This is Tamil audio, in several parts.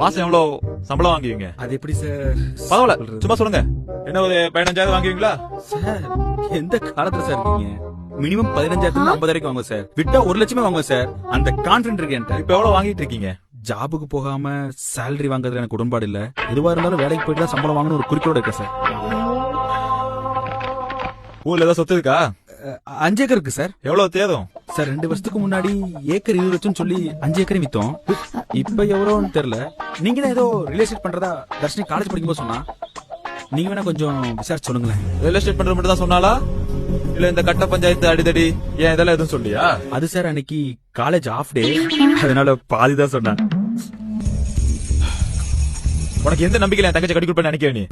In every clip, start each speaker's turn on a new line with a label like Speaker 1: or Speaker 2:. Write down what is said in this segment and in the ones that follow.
Speaker 1: மாசம் எவ்வளவு சம்பளம் வாங்குவீங்க?
Speaker 2: அது எப்படி சார்?
Speaker 1: பரவாயில்ல, சும்மா சொல்லுங்க. என்ன ஒரு 15,000 வாங்குவீங்களா?
Speaker 2: சார் எந்த காலத்துல சார் இருக்கீங்க? மினிமம் 15,000 50 வரைக்கும் வாங்குவோம் சார். விட்டா 1 லட்சமே வாங்குவோம் சார். அந்த கான்பிடன்ட் இருக்கு என்கிட்ட.
Speaker 1: இப்ப எவ்வளவு வாங்கிட்டு இருக்கீங்க?
Speaker 2: ஜாபுக்கு போகாம சேலரி வாங்குறதுல எனக்கு உடன்பாடு இல்ல. எதுவா இருந்தாலும் வேலைக்கு போயிட்டு தான் சம்பளம் வாங்கணும் ஒரு குறிக்கோட இருக்கேன் சார்.
Speaker 1: ஊர்ல ஏதாவது சொத்து இருக்கா?
Speaker 2: 5 ஏக்கர் இருக்கு சார்.
Speaker 1: எவ்வளவு தேதும்?
Speaker 2: சார் 2 வருஷத்துக்கு முன்னாடி ஏக்கர் 20 லட்சம் சொல்லி 5 ஏக்கரையும் வித்தோம். இப்ப எவ்வளோன்னு தெரியல. நீங்க தான் ஏதோ ரிலேஷன் பண்றதா தர்ஷினி காலேஜ் படிக்கும்போது சொன்னா. நீங்க வேணா கொஞ்சம் விசாரிச்சு சொல்லுங்களேன்.
Speaker 1: ரியல் எஸ்டேட் பண்றது மட்டும் தான் சொன்னாலா, இல்ல இந்த கட்ட பஞ்சாயத்து அடிதடி ஏன் இதெல்லாம் எதுவும் சொல்லியா?
Speaker 2: அது சார் அன்னைக்கு காலேஜ் ஆஃப் டே, அதனால பாதி தான் சொன்னேன்.
Speaker 1: உனக்கு எந்த நம்பிக்கையில என் தங்கச்சி கட்டி கொடுப்பேன்னு நினைக்கிற நீ?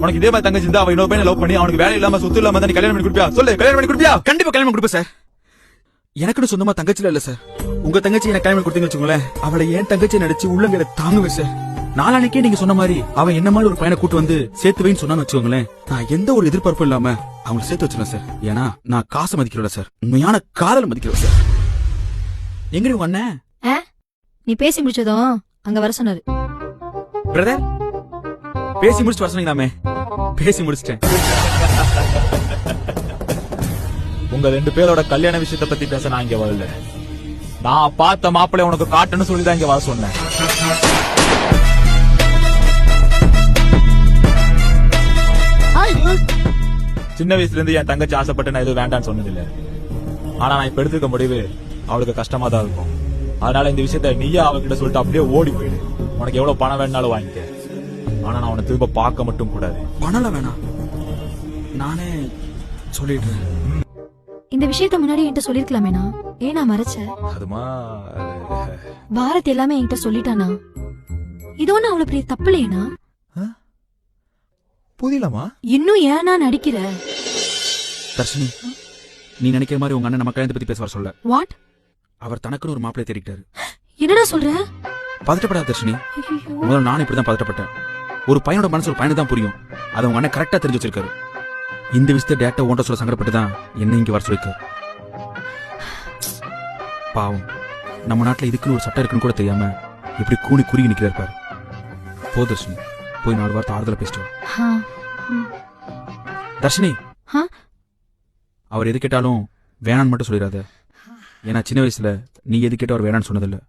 Speaker 1: உனக்கு இதே மாதிரி தங்கச்சி இருந்தா அவன் இன்னொரு பையனை லவ் பண்ணி அவனுக்கு வேலை இல்லாம சொத்து இல்லாம தான் நீ கல்யாணம் பண்ணி கொடுப்பியா? சொல்லு, கல்யாணம் பண்ணி கொடுப்பியா?
Speaker 2: கண்டிப்பா கல்யாணம் பண்ணி கொடுப்பேன் சார். எனக்குன்னு சொந்தமா தங்கச்சில இல்ல சார். உங்க தங்கச்சி எனக்கு கல்யாணம் கொடுத்தீங்கன்னு வச்சுக்கோங்களேன், அவளை ஏன் தங்கச்சி நடிச்சு உள்ளங்களை தாங்குவேன் சார். நாளானிக்கே நீங்க சொன்ன மாதிரி அவன் என்ன மாதிரி ஒரு பையனை கூட்டு வந்து சேர்த்து வைன்னு சொன்னான்னு வச்சுக்கோங்களேன், நான் எந்த ஒரு எதிர்பார்ப்பும் இல்லாம அவங்களை சேர்த்து வச்சிருவேன் சார். ஏன்னா நான் காசை மதிக்கிறேன் சார், உண்மையான காதலை மதிக்கிறேன் சார். எங்க உங்க அண்ணன்?
Speaker 3: நீ பேசி முடிச்சதும் அங்க வர சொன்னாரு.
Speaker 2: பிரதர் பேசி முடிச்சு வர சொன்னீங்களாமே, பேசி முடிச்சிட்டேன்.
Speaker 1: உங்க 2 பேரோட கல்யாண விஷயத்தை பத்தி பேச நான் இங்க வரல. நான் பார்த்த மாப்பிள்ளை உனக்கு காட்டுன்னு சொல்லிதான் இங்க வர சொன்னேன். சின்ன வயசுல இருந்து என் தங்கச்சி ஆசைப்பட்டு நான் எதுவும் வேண்டான்னு சொன்னதில்ல. ஆனா நான் இப்ப எடுத்துக்க முடிவு அவளுக்கு கஷ்டமா தான் இருக்கும். அதனால இந்த விஷயத்த நீயா அவகிட்ட சொல்லிட்டு அப்படியே ஓடி போயிடு. உனக்கு எவ்வளவு பணம் வேணாலும் வாங்கிக்க. ஆனா நான் உன்னை திரும்ப பார்க்க மட்டும் கூடாது.
Speaker 2: பணம் வேணாம், நானே சொல்லிடுறேன்.
Speaker 3: இந்த விஷயத்த முன்னாடி என்கிட்ட சொல்லிருக்கலாமேனா? ஏனா மறைச்ச?
Speaker 1: அதுமா
Speaker 3: பாரத் எல்லாமே என்கிட்ட சொல்லிட்டானா? இது ஒண்ணு அவ்வளவு பெரிய தப்பு இல்லையா?
Speaker 1: புரியலமா?
Speaker 3: இன்னும் ஏனா நடிக்கிற?
Speaker 2: தர்ஷினி, நீ நினைக்கிற மாதிரி உங்க அண்ணன் நம்ம கல்யாணத்தை பத்தி பேச வர சொல்ல.
Speaker 3: வாட்?
Speaker 2: அவர் தனக்குன்னு ஒரு மாப்பிளைய தேடிட்டாரு.
Speaker 3: என்னடா சொல்ற?
Speaker 2: பதட்டப்படாத தர்ஷினி. முதல்ல நானும் இப்படிதான் பதட்டப்பட்டேன். ஒரு பையனோட மனசு ஒரு பையனை தான் புரியும். அதை உங்க அண்ணன் கரெக்டா தெரிஞ்சு வச்சிருக்காரு. இந்த விஷயத்தை டேட்டா ஓன்ற சொல்ல சங்கடப்பட்டுதான் என்ன இங்க வர சொல்லிருக்காரு. பாவம், நம்ம நாட்டுல இதுக்குன்னு ஒரு சட்டம் இருக்குன்னு கூட தெரியாம இப்படி கூணி குறுகி நிக்கிறார் பாரு. போ தர்ஷினி, போய் 4 வார்த்தை ஆறுதல பேசிட்டு. தர்ஷினி, அவர் எது கேட்டாலும் வேணான்னு மட்டும் சொல்லிடாத. ஏன்னா சின்ன வயசுல நீ எது கேட்ட அவர் வேணான்னு சொன்னதில்லை.